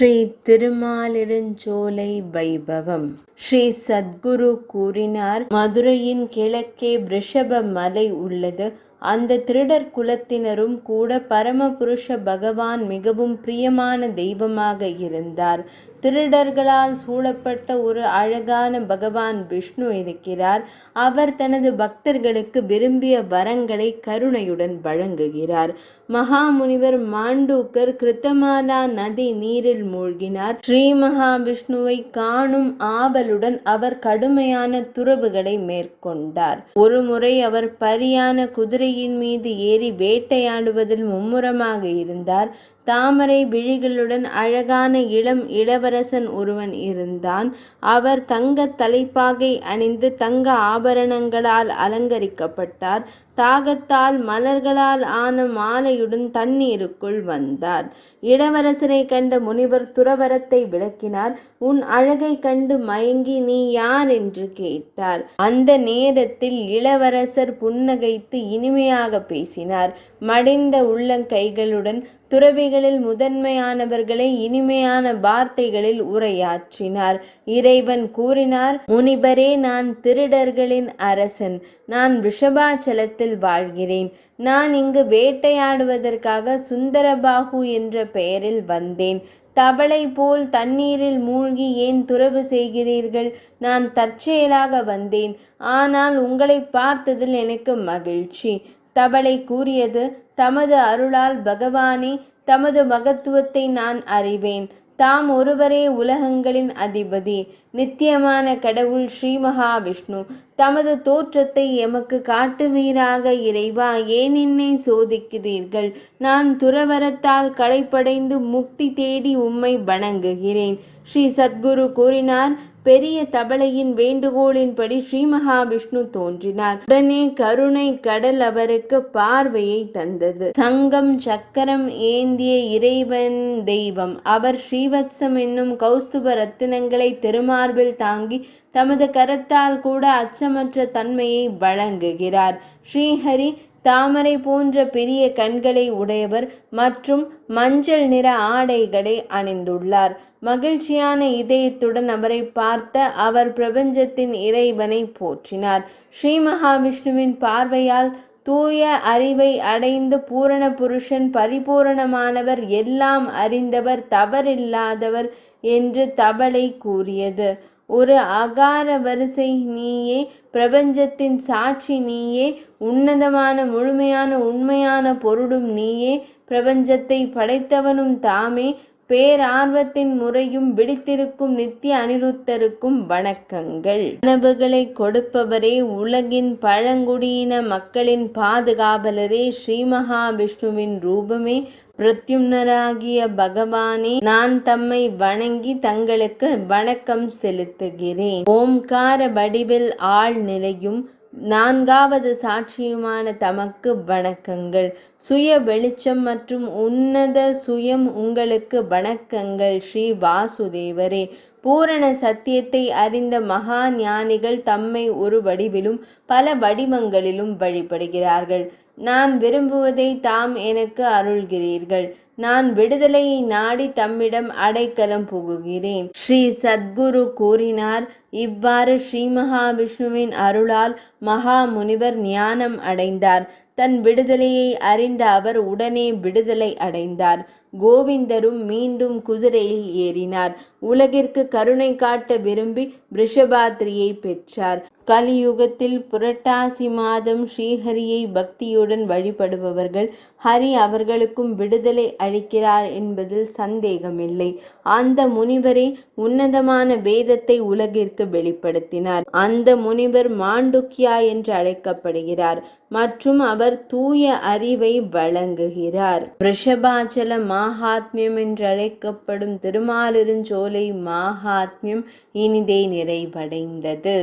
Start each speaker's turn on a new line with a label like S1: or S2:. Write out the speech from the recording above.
S1: ஸ்ரீ திருமாலிருஞ்சோலை வைபவம். ஸ்ரீ சத்குரு கூறினார், மதுரையின் கிழக்கே ரிஷப மலை உள்ளது. அந்த திருடர் குலத்தினரும் கூட பரமபுருஷ பகவான் மிகவும் பிரியமான தெய்வமாக இருந்தார். திருடர்களால் சூழப்பட்ட ஒரு அழகான பகவான் விஷ்ணு இருக்கிறார். அவர் தனது பக்தர்களுக்கு விரும்பிய வரங்களை கருணையுடன் வழங்குகிறார். மகாமுனிவர் மாண்டூக்கர் கிருத்தமாலா நதி நீரில் மூழ்கினார். ஸ்ரீ மகாவிஷ்ணுவை காணும் ஆவலுடன் அவர் கடுமையான துறவுகளை மேற்கொண்டார். ஒருமுறை அவர் பரியான குதிரையின் மீது ஏறி வேட்டையாடுவதில் மும்முரமாக இருந்தார். தாமரை விழிகளுடன் அழகான இளம் இளவரசன் ஒருவன் இருந்தான். அவர் தங்க தலைப்பாகை அணிந்து தங்க ஆபரணங்களால் அலங்கரிக்கப்பட்டார். தாகத்தால் மலர்களால் ஆன மாலையுடன் தண்ணீருக்குள் வந்தார். இளவரசரை கண்ட முனிவர் துறவரத்தை விளக்கினார். உன் அழகை கண்டு மயங்கி நீ யார் என்று கேட்டார். அந்த நேரத்தில் இளவரசர் புன்னகைத்து இனிமையாக பேசினார். மடிந்த உள்ளங்கைகளுடன் துறவிகளில் முதன்மையானவர்களை இனிமையான வார்த்தைகளில் உரையாற்றினார். இறைவன் கூறினார், முனிவரே, நான் திருடர்களின் அரசன். நான் ரிஷபாச்சலத்தில் வாழ்கிறேன். நான் இங்கு வேட்டையாடுவதற்காக சுந்தரபாகு என்ற பெயரில் வந்தேன். தவளை போல் தண்ணீரில் மூழ்கி ஏன் துறவு செய்கிறீர்கள்? நான் தற்செயலாக வந்தேன். ஆனால் உங்களை பார்த்ததில் எனக்கு மகிழ்ச்சி. தவளை கூறியது, தமது அருளால் பகவானே, தமது மகத்துவத்தை நான் அறிவேன். தாம் ஒருவரே உலகங்களின் அதிபதி, நித்தியமான கடவுள் ஸ்ரீ மகாவிஷ்ணு. தமது தோற்றத்தை எமக்கு காட்டுவீராக இறைவா. ஏன் என்னை சோதிக்கிறீர்கள்? நான் துறவரத்தால் களைப்படைந்து முக்தி தேடி உம்மை வணங்குகிறேன். ஸ்ரீ சத்குரு கூறினார். பெரிய தவளையின் வேண்டுகோளின்படி ஸ்ரீ மகாவிஷ்ணு தோன்றினார். உடனே கருணை கடல் அவருக்கு பார்வையை தந்தது. சங்கம் சக்கரம் ஏந்திய இறைவன் தெய்வம். அவர் ஸ்ரீவத்சம் என்னும் கௌஸ்துப ரத்தினங்களை திருமார்பில் தாங்கி தமது கரத்தால் கூட அச்சமற்ற தன்மையை வழங்குகிறார். ஸ்ரீஹரி தாமரை போன்ற பெரிய கண்களை உடையவர் மற்றும் மஞ்சள் நிற ஆடைகளை அணிந்துள்ளார். மகிழ்ச்சியான இதயத்துடன் அவரை பார்த்த அவர் பிரபஞ்சத்தின் இறைவனை போற்றினார். ஸ்ரீ மகாவிஷ்ணுவின் பார்வையால் தூய அறிவை அடைந்து பூரண புருஷன், பரிபூரணமானவர், எல்லாம் அறிந்தவர், தவறில்லாதவர் என்று தவளை கூறியது. ஒரு அகார வரிசை நீயே, பிரபஞ்சத்தின் சாட்சி நீயே, உன்னதமான முழுமையான உண்மையான பொருளும் நீயே, பிரபஞ்சத்தை படைத்தவனும் தாமே. பேரார்வத்தின் முறையும் விழித்திருக்கும் நித்திய அனிருத்தருக்கும் வணக்கங்கள். கனவுகளை கொடுப்பவரே, உலகின் பழங்குடியின மக்களின் பாதுகாவலரே, ஸ்ரீ மகாவிஷ்ணுவின் ரூபமே, பிரத்யும்னராகிய பகவானே, நான் தம்மை வணங்கி தங்களுக்கு வணக்கம் செலுத்துகிறேன். ஓம்கார வடிவில் ஆள் நிலையும் நான்காவது சாட்சியுமான தமக்கு வணக்கங்கள். சுய வெளிச்சம் மற்றும் உன்னத சுயம் உங்களுக்கு வணக்கங்கள். ஸ்ரீ வாசுதேவரே, பூரண சத்தியத்தை அறிந்த மகா ஞானிகள் தம்மை ஒரு வடிவிலும் பல வடிவங்களிலும் வழிபடுகிறார்கள். நான் விரும்புவதை தாம் எனக்கு அருள்கிறீர்கள். நான் விடுதலையை நாடி தம்மிடம் அடைக்கலம் புகுகிறேன். ஸ்ரீ சத்குரு கூறினார். இவ்வாறு ஸ்ரீ மகாவிஷ்ணுவின் அருளால் மகா முனிவர் ஞானம் அடைந்தார். தன் விடுதலையை அறிந்த அவர் உடனே விடுதலை அடைந்தார். கோவிந்தரும் மீண்டும் குதிரையில் ஏறினார். உலகிற்கு கருணை காட்ட விரும்பி ரிஷபாத்ரியை பெற்றார். கலியுகத்தில் புரட்டாசி மாதம் ஸ்ரீஹரியை பக்தியுடன் வழிபடுபவர்கள் ஹரி அவர்களுக்கும் விடுதலை அளிக்கிறார் என்பதில் சந்தேகமில்லை. அந்த முனிவரே உன்னதமான வேதத்தை உலகிற்கு வெளிப்படுத்தினார். அந்த முனிவர் மாண்டுக்கியா என்று அழைக்கப்படுகிறார் மற்றும் அவர் தூய அறிவை வழங்குகிறார். ரிஷபாச்சல மாஹாத்மியம் என்று அழைக்கப்படும் திருமாலிருஞ்சோலை மாஹாத்மியம் இனிதே நிறைவடைந்தது.